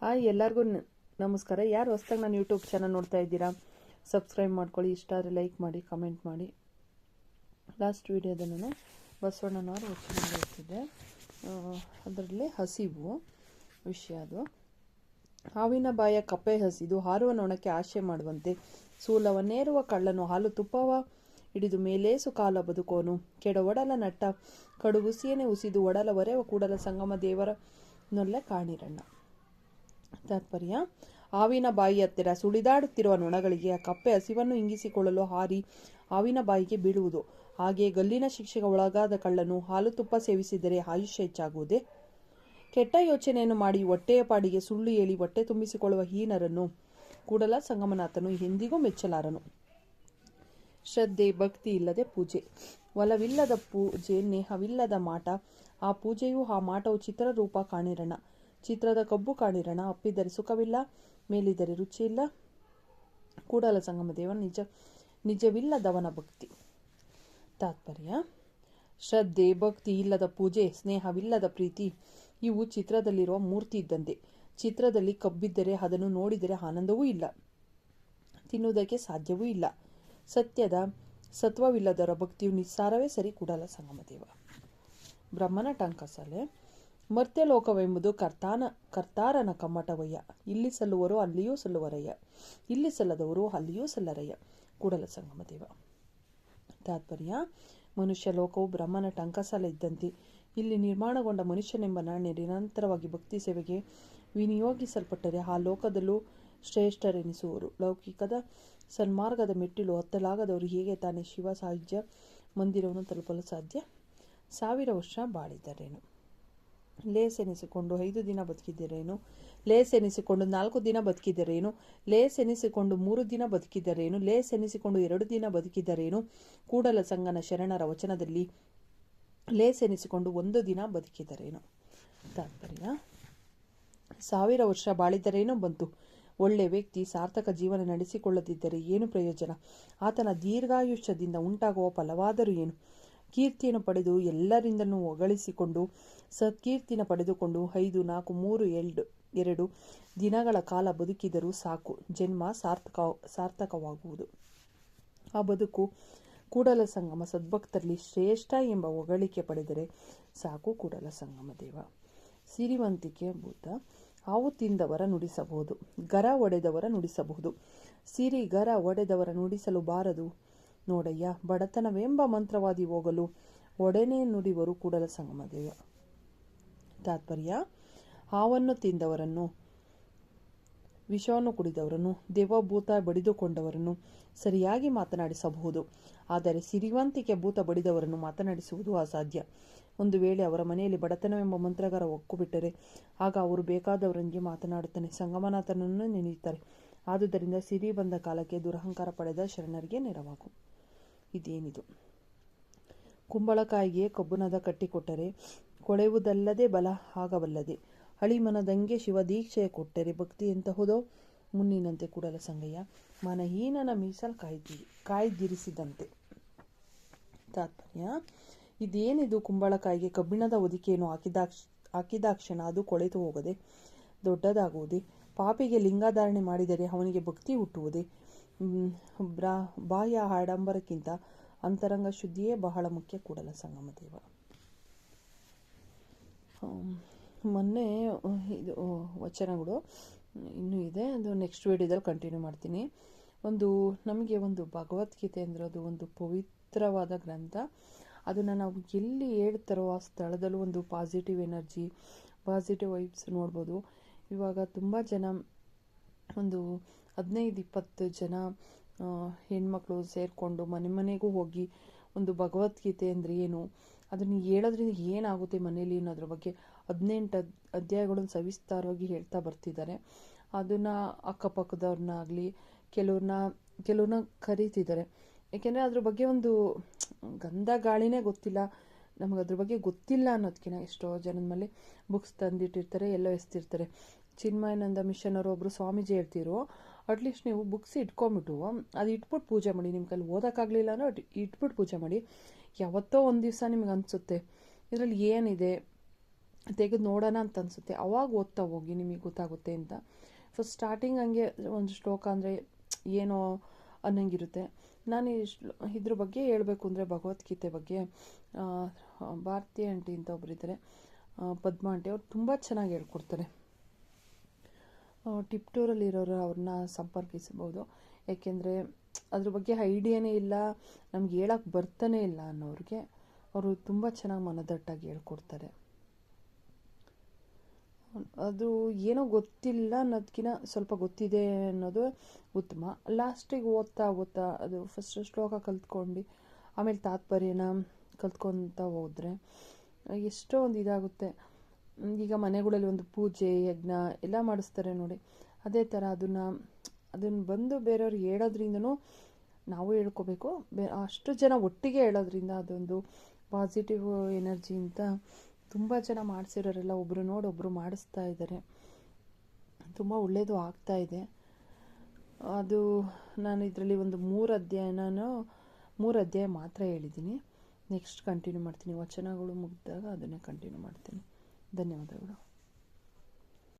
Hi ಎಲ್ಲರಿಗೂ ನಮಸ್ಕಾರ. ಯಾರು ಹೊಸದಾಗಿ ನಾನು ಯೂಟ್ಯೂಬ್ ಚಾನಲ್ ನೋಡ್ತಾ ಇದ್ದೀರಾ, ಸಬ್ಸ್ಕ್ರೈಬ್ ಮಾಡ್ಕೊಳ್ಳಿ, ಇಷ್ಟ ಆದರೆ ಲೈಕ್ ಮಾಡಿ, ಕಮೆಂಟ್ ಮಾಡಿ. ಲಾಸ್ಟ್ ವಿಡಿಯೋದ ನಾನು ಬಸವಣ್ಣನವರು ವಚನ ಹೇಳ್ತಿದ್ದೆ, ಅದರಲ್ಲಿ ಹಸಿವು ವಿಷಯ. ಅದು ಹಾವಿನ ಬಾಯ ಕಪ್ಪೆ ಹಸಿದು ಹಾರುವ ನೊಣಕ್ಕೆ ಆಶೆ ಮಾಡುವಂತೆ ಸೂಲವನ್ನೇರುವ ಕಳ್ಳನು ಹಾಲು ತುಪ್ಪವ ಹಿಡಿದು ಮೇಲೇಸು ಕಾಲ ಬದುಕೋನು ಕೆಡ ಒಡಲ ನಟ್ಟ ಕಡು ಉಸಿಯನೆ ಉಸಿದು ಒಡಲ ಒರೆವ ಕೂಡಲ ಸಂಗಮ ದೇವರ ನೊಲ್ಲೆ ಕಾಣಿರಣ್ಣ. ತಾತ್ಪರ್ಯ: ಹಾವಿನ ಬಾಯಿ ಹತ್ತಿರ ಸುಳಿದಾಡುತ್ತಿರುವ ನೊಣಗಳಿಗೆ ಆ ಕಪ್ಪೆ ಹಸಿವನ್ನು ಇಂಗಿಸಿಕೊಳ್ಳಲು ಹಾರಿ ಹಾವಿನ ಬಾಯಿಗೆ ಬೀಳುವುದು. ಹಾಗೆಯೇ ಗಲ್ಲಿನ ಶಿಕ್ಷೆಗೆ ಒಳಗಾದ ಕಳ್ಳನು ಹಾಲು ತುಪ್ಪ ಸೇವಿಸಿದರೆ ಆಯುಷ್ಯ ಹೆಚ್ಚಾಗುವುದೇ? ಕೆಟ್ಟ ಯೋಚನೆಯನ್ನು ಮಾಡಿ ಹೊಟ್ಟೆಯ ಪಾಡಿಗೆ ಸುಳ್ಳು ಹೇಳಿ ಹೊಟ್ಟೆ ತುಂಬಿಸಿಕೊಳ್ಳುವ ಹೀನರನ್ನು ಕೂಡಲ ಸಂಗಮನಾಥನು ಎಂದಿಗೂ ಮೆಚ್ಚಲಾರನು. ಶ್ರದ್ಧೆ ಭಕ್ತಿ ಇಲ್ಲದೆ ಪೂಜೆ, ಒಲವಿಲ್ಲದ ಪೂಜೆ, ನೇಹವಿಲ್ಲದ ಮಾಟ. ಆ ಪೂಜೆಯು ಆ ಮಾಟವು ಚಿತ್ರರೂಪ ಕಾಣಿರಣ. ಚಿತ್ರದ ಕಬ್ಬು ಕಾಣಿರಣ. ಅಪ್ಪಿದರೆ ಸುಖವಿಲ್ಲ, ಮೇಲಿದರೆ ರುಚಿಯಿಲ್ಲ. ಕೂಡಲ ಸಂಗಮ ದೇವ ನಿಜವಿಲ್ಲದವನ ಭಕ್ತಿ. ತಾತ್ಪರ್ಯ: ಶ್ರದ್ಧೆ ಭಕ್ತಿ ಇಲ್ಲದ ಪೂಜೆ, ಸ್ನೇಹವಿಲ್ಲದ ಪ್ರೀತಿ ಇವು ಚಿತ್ರದಲ್ಲಿರುವ ಮೂರ್ತಿ ಇದ್ದಂತೆ. ಚಿತ್ರದಲ್ಲಿ ಕಬ್ಬಿದ್ದರೆ ಅದನ್ನು ನೋಡಿದರೆ ಆನಂದವೂ ಇಲ್ಲ, ತಿನ್ನುವುದಕ್ಕೆ ಸಾಧ್ಯವೂ ಇಲ್ಲ. ಸತ್ಯದ ಸತ್ವವಿಲ್ಲದವರ ಭಕ್ತಿಯು ನಿಸ್ಸಾರವೇ ಸರಿ. ಕೂಡಲ ಸಂಗಮ ದೇವ. ಬ್ರಹ್ಮನ ಟಂಕಸಾಲೆ: ಮರ್ತ್ಯಲೋಕವೆಂಬುದು ಕರ್ತಾರನ ಕಮ್ಮಟವಯ್ಯ. ಇಲ್ಲಿ ಸಲ್ಲುವರು ಅಲ್ಲಿಯೂ ಸಲ್ಲುವರಯ್ಯ, ಇಲ್ಲಿ ಸಲ್ಲದವರು ಅಲ್ಲಿಯೂ ಸಲ್ಲರಯ್ಯ. ಕೂಡಲ ಸಂಗಮ ದೇವ. ತಾತ್ಪರ್ಯ: ಮನುಷ್ಯ ಲೋಕವು ಬ್ರಹ್ಮನ ಟಂಕಸಾಲೆ ಇದ್ದಂತೆ. ಇಲ್ಲಿ ನಿರ್ಮಾಣಗೊಂಡ ಮನುಷ್ಯನೆಂಬ ನಾಣ್ಯ ನಿರಂತರವಾಗಿ ಭಕ್ತಿ ಸೇವೆಗೆ ವಿನಿಯೋಗಿಸಲ್ಪಟ್ಟರೆ ಆ ಲೋಕದಲ್ಲೂ ಶ್ರೇಷ್ಠರೆನಿಸುವರು. ಲೌಕಿಕದ ಸನ್ಮಾರ್ಗದ ಮೆಟ್ಟಿಲು ಹತ್ತಲಾಗದವರು ಹೇಗೆ ತಾನೇ ಶಿವ ಸಾಹಿತ್ಯ ಮಂದಿರವನ್ನು ತಲುಪಲು ಸಾಧ್ಯ? 1000 ವರ್ಷ ಬಾಳಿದರೇನು, ಲೇಸೆನಿಸಿಕೊಂಡು 5 ದಿನ ಬದುಕಿದರೇನು, ಲೇಸೆನಿಸಿಕೊಂಡು 4 ದಿನ ಬದುಕಿದರೇನು, ಲೇಸೆನಿಸಿಕೊಂಡು 3 ದಿನ ಬದುಕಿದರೇನು, ಲೇಸೆನಿಸಿಕೊಂಡು 2 ದಿನ ಬದುಕಿದರೇನು. ಕೂಡಲ ಸಂಗನ ಶರಣರ ವಚನದಲ್ಲಿ ಲೇಸೆನಿಸಿಕೊಂಡು 1 ದಿನ ಬದುಕಿದರೇನು. ತಾತ್ಪರ್ಯ: 1000 ವರ್ಷ ಬಾಳಿದರೇನು ಬಂತು. ಒಳ್ಳೆ ವ್ಯಕ್ತಿ ಸಾರ್ಥಕ ಜೀವನ ನಡೆಸಿಕೊಳ್ಳದಿದ್ದರೆ ಏನು ಪ್ರಯೋಜನ? ಆತನ ದೀರ್ಘಾಯುಷ್ಯದಿಂದ ಉಂಟಾಗುವ ಫಲವಾದರೂ ಏನು? ಕೀರ್ತಿಯನ್ನು ಪಡೆದು ಎಲ್ಲರಿಂದಲೂ ಹೊಗಳಿಸಿಕೊಂಡು ಸತ್ಕೀರ್ತಿನ ಪಡೆದುಕೊಂಡು 5, 4, 3, 2 ದಿನಗಳ ಕಾಲ ಬದುಕಿದರೂ ಸಾಕು, ಜನ್ಮ ಸಾರ್ಥಕವಾಗುವುದು. ಆ ಬದುಕು ಕೂಡಲ ಸಂಗಮ ಸದ್ಭಕ್ತರಲ್ಲಿ ಶ್ರೇಷ್ಠ ಎಂಬ ಹೊಗಳಿಕೆ ಪಡೆದರೆ ಸಾಕು. ಕೂಡಲ ಸಂಗಮ ದೇವ. ಸಿರಿವಂತಿಕೆ ಭೂತ. ಹಾವು ತಿಂದವರ ನುಡಿಸಬಹುದು, ಗರ ಒಡೆದವರ ನುಡಿಸಬಹುದು. ಸಿರಿ ಗರ ಒಡೆದವರ ನುಡಿಸಲು ಬಾರದು ನೋಡಯ್ಯ. ಬಡತನವೆಂಬ ಮಂತ್ರವಾದಿ ಹೋಗಲು ಒಡನೆ ನುಡಿವರು. ಕೂಡಲ ಸಂಗಮ ದೇವ. ತಾತ್ಪರ್ಯ: ಹಾವನ್ನು ತಿಂದವರನ್ನು, ವಿಷವನ್ನು ಕುಡಿದವರನ್ನು, ದೆವ್ವಭೂತ ಬಡಿದುಕೊಂಡವರನ್ನು ಸರಿಯಾಗಿ ಮಾತನಾಡಿಸಬಹುದು. ಆದರೆ ಸಿರಿವಂತಿಕೆ ಭೂತ ಬಡಿದವರನ್ನು ಮಾತನಾಡಿಸುವುದು ಅಸಾಧ್ಯ. ಒಂದು ವೇಳೆ ಅವರ ಮನೆಯಲ್ಲಿ ಬಡತನವೆಂಬ ಮಂತ್ರಗಾರ ಒಕ್ಕುಬಿಟ್ಟರೆ ಆಗ ಅವರು ಬೇಕಾದವರೊಂದಿಗೆ ಮಾತನಾಡುತ್ತಾನೆ ಸಂಗಮನಾಥನನ್ನು ನೆನೆಯುತ್ತಾರೆ. ಆದುದರಿಂದ ಸಿರಿ ಬಂದ ಕಾಲಕ್ಕೆ ದುರಹಂಕಾರ ಪಡೆದ ಶರಣರಿಗೆ ನೆರವಾಗು. ಇದೇನಿದು? ಕುಂಬಳಕಾಯಿಗೆ ಕಬ್ಬುನದ ಕಟ್ಟಿಕೊಟ್ಟರೆ ಕೊಳೆಯುವುದಲ್ಲದೆ ಬಲ ಆಗಬಲ್ಲದೆ. ಅಳಿಮನದಂಗೆ ಶಿವದೀಕ್ಷೆಯ ಕೊಟ್ಟರೆ ಭಕ್ತಿ ಎಂತಹುದೋ ಮುನ್ನಿನಂತೆ. ಕೂಡಲ ಸಂಗಯ್ಯ. ಮನಹೀನನ ಮೀಸಲ್ ಕಾಯ್ದಿರಿಸಿದಂತೆ. ತಾತ್ಪರ್ಯ: ಇದೇನಿದು? ಕುಂಬಳಕಾಯಿಗೆ ಕಬ್ಬಿಣದ ಹೊದಿಕೆಯನ್ನು ಹಾಕಿದಾಕ್ಷಣ ಅದು ಕೊಳೆತು ಹೋಗದೆ ದೊಡ್ಡದಾಗುವುದೇ? ಪಾಪಿಗೆ ಲಿಂಗಧಾರಣೆ ಮಾಡಿದರೆ ಅವನಿಗೆ ಭಕ್ತಿ ಹುಟ್ಟುವುದೇ? ಬಾಹ್ಯ ಆಡಂಬರಕ್ಕಿಂತ ಅಂತರಂಗ ಶುದ್ಧಿಯೇ ಬಹಳ ಮುಖ್ಯ. ಕೂಡಲ ಸಂಗಮ ದೇವ. ಮೊನ್ನೆ ಇದು ವಚನಗಳು ಇನ್ನೂ ಇದೆ, ಅದು ನೆಕ್ಸ್ಟ್ ವಿಡಿಯೋದಲ್ಲಿ ಕಂಟಿನ್ಯೂ ಮಾಡ್ತೀನಿ. ನಮಗೆ ಭಗವದ್ಗೀತೆ ಅಂದರೆ ಅದು ಒಂದು ಪವಿತ್ರವಾದ ಗ್ರಂಥ. ಅದನ್ನು ನಾವು ಎಲ್ಲಿ ಹೇಳ್ತಾರೋ ಆ ಸ್ಥಳದಲ್ಲೂ ಒಂದು ಪಾಸಿಟಿವ್ ಎನರ್ಜಿ, ಪಾಸಿಟಿವ್ ವೈಬ್ಸ್ ನೋಡ್ಬೋದು. ಇವಾಗ ತುಂಬ ಜನ 15-20 ಜನ ಹೆಣ್ಮಕ್ಳು ಸೇರಿಕೊಂಡು ಮನೆಗೂ ಹೋಗಿ ಭಗವದ್ಗೀತೆ ಅಂದರೆ ಏನು, ಅದನ್ನು ಹೇಳೋದ್ರಿಂದ ಏನಾಗುತ್ತೆ ಮನೇಲಿ ಅನ್ನೋದ್ರ ಬಗ್ಗೆ 18 ಅಧ್ಯಾಯಗಳನ್ನು ಸವಿಸ್ತಾರವಾಗಿ ಹೇಳ್ತಾ ಬರ್ತಿದ್ದಾರೆ. ಅದನ್ನು ಅಕ್ಕಪಕ್ಕದವ್ರನ್ನಾಗಲಿ ಕೆಲವ್ರನ್ನ ಕರೀತಿದ್ದಾರೆ. ಏಕೆಂದರೆ ಅದ್ರ ಬಗ್ಗೆ ಗಂಧ ಗಾಳಿನೇ ಗೊತ್ತಿಲ್ಲ, ನಮಗೆ ಅದ್ರ ಬಗ್ಗೆ ಗೊತ್ತಿಲ್ಲ ಅನ್ನೋದಕ್ಕಿಂತ ಎಷ್ಟೋ ಜನದ ಮೇಲೆ ಬುಕ್ಸ್ ತಂದಿಟ್ಟಿರ್ತಾರೆ, ಎಲ್ಲೋ ಎಸ್ತಿರ್ತಾರೆ. ಚಿನ್ಮಯಾನಂದ ಮಿಷನ್ ಅವರು ಒಬ್ಬರು ಸ್ವಾಮೀಜಿ ಹೇಳ್ತಿರೋ, ಅಟ್ಲೀಸ್ಟ್ ನೀವು ಬುಕ್ಸ್ ಇಟ್ಕೊಂಬಿಟ್ಟು ಅದು ಇಟ್ಬಿಟ್ಟು ಪೂಜೆ ಮಾಡಿ. ನಿಮ್ಮ ಕೈಲಿ ಓದೋಕ್ಕಾಗಲಿಲ್ಲ ಅಂದರೆ ಇಟ್ಬಿಟ್ಟು ಪೂಜೆ ಮಾಡಿ. ಯಾವತ್ತೋ ಒಂದು ದಿವಸ ನಿಮ್ಗೆ ಅನಿಸುತ್ತೆ ಇದರಲ್ಲಿ ಏನಿದೆ, ತೆಗೆದು ನೋಡೋಣ ಅಂತ ಅನಿಸುತ್ತೆ. ಅವಾಗ ಓದ್ತಾ ಹೋಗಿ ನಿಮಗೆ ಗೊತ್ತಾಗುತ್ತೆ ಅಂತ. ಫಸ್ಟ್ ಸ್ಟಾರ್ಟಿಂಗ್ ಹಂಗೆ ಒಂದು ಶ್ಲೋಕ ಅಂದರೆ ಏನೋ ಅನ್ನಂಗಿರುತ್ತೆ. ನಾನು ಇದ್ರ ಬಗ್ಗೆ ಹೇಳಬೇಕು ಅಂದರೆ ಭಗವದ್ಗೀತೆ ಬಗ್ಗೆ ಭಾರತಿ ಆಂಟಿ ಅಂತ ಒಬ್ಬರಿದ್ದಾರೆ, ಪದ್ಮ ಆಂಟಿ, ಅವ್ರು ತುಂಬ ಚೆನ್ನಾಗಿ ಹೇಳ್ಕೊಡ್ತಾರೆ. ಟಿಪ್ಟೂರಲ್ಲಿರೋರು ಅವ್ರನ್ನ ಸಂಪರ್ಕಿಸ್ಬೋದು. ಏಕೆಂದರೆ ಅದ್ರ ಬಗ್ಗೆ ಐಡಿಯಾನೇ ಇಲ್ಲ, ನಮ್ಗೆ ಹೇಳಕ್ಕೆ ಬರ್ತಾನೆ ಇಲ್ಲ ಅನ್ನೋರಿಗೆ ಅವರು ತುಂಬ ಚೆನ್ನಾಗಿ ಮನದಟ್ಟಾಗಿ ಹೇಳ್ಕೊಡ್ತಾರೆ. ಅದು ಏನೋ ಗೊತ್ತಿಲ್ಲ ಅನ್ನೋದಕ್ಕಿಂತ ಸ್ವಲ್ಪ ಗೊತ್ತಿದೆ ಅನ್ನೋದು ಉತ್ತಮ. ಲಾಸ್ಟಿಗೆ ಓದ್ತಾ ಓದ್ತಾ ಅದು ಫಸ್ಟ್ ಶ್ಲೋಕ ಕಲ್ತ್ಕೊಂಡು ಆಮೇಲೆ ತಾತ್ಪರ್ಯನ ಕಲ್ತ್ಕೊತ ಹೋದರೆ ಎಷ್ಟೋ ಒಂದು ಇದಾಗುತ್ತೆ. ಈಗ ಮನೆಗಳಲ್ಲಿ ಒಂದು ಪೂಜೆ ಯಜ್ಞ ಎಲ್ಲ ಮಾಡಿಸ್ತಾರೆ ನೋಡಿ, ಅದೇ ಥರ ಅದನ್ನು ಬಂದು ಬೇರೆಯವ್ರಿಗೆ ಹೇಳೋದ್ರಿಂದನೂ ನಾವು ಹೇಳ್ಕೋಬೇಕು. ಅಷ್ಟು ಜನ ಒಟ್ಟಿಗೆ ಹೇಳೋದ್ರಿಂದ ಅದೊಂದು ಪಾಸಿಟಿವ್ ಎನರ್ಜಿ ಅಂತ ತುಂಬ ಜನ ಮಾಡಿಸಿರೋರೆಲ್ಲ ಒಬ್ಬರು ನೋಡಿ ಒಬ್ಬರು ಮಾಡಿಸ್ತಾ ಇದ್ದಾರೆ. ತುಂಬ ಒಳ್ಳೆಯದು ಆಗ್ತಾ ಇದೆ. ಅದು ನಾನು ಇದರಲ್ಲಿ ಒಂದು 3 ಅಧ್ಯಾಯ ಮಾತ್ರ ಹೇಳಿದ್ದೀನಿ. ನೆಕ್ಸ್ಟ್ ಕಂಟಿನ್ಯೂ ಮಾಡ್ತೀನಿ. ವಚನಗಳು ಮುಗಿದಾಗ ಅದನ್ನೇ ಕಂಟಿನ್ಯೂ ಮಾಡ್ತೀನಿ. ಧನ್ಯವಾದಗಳು.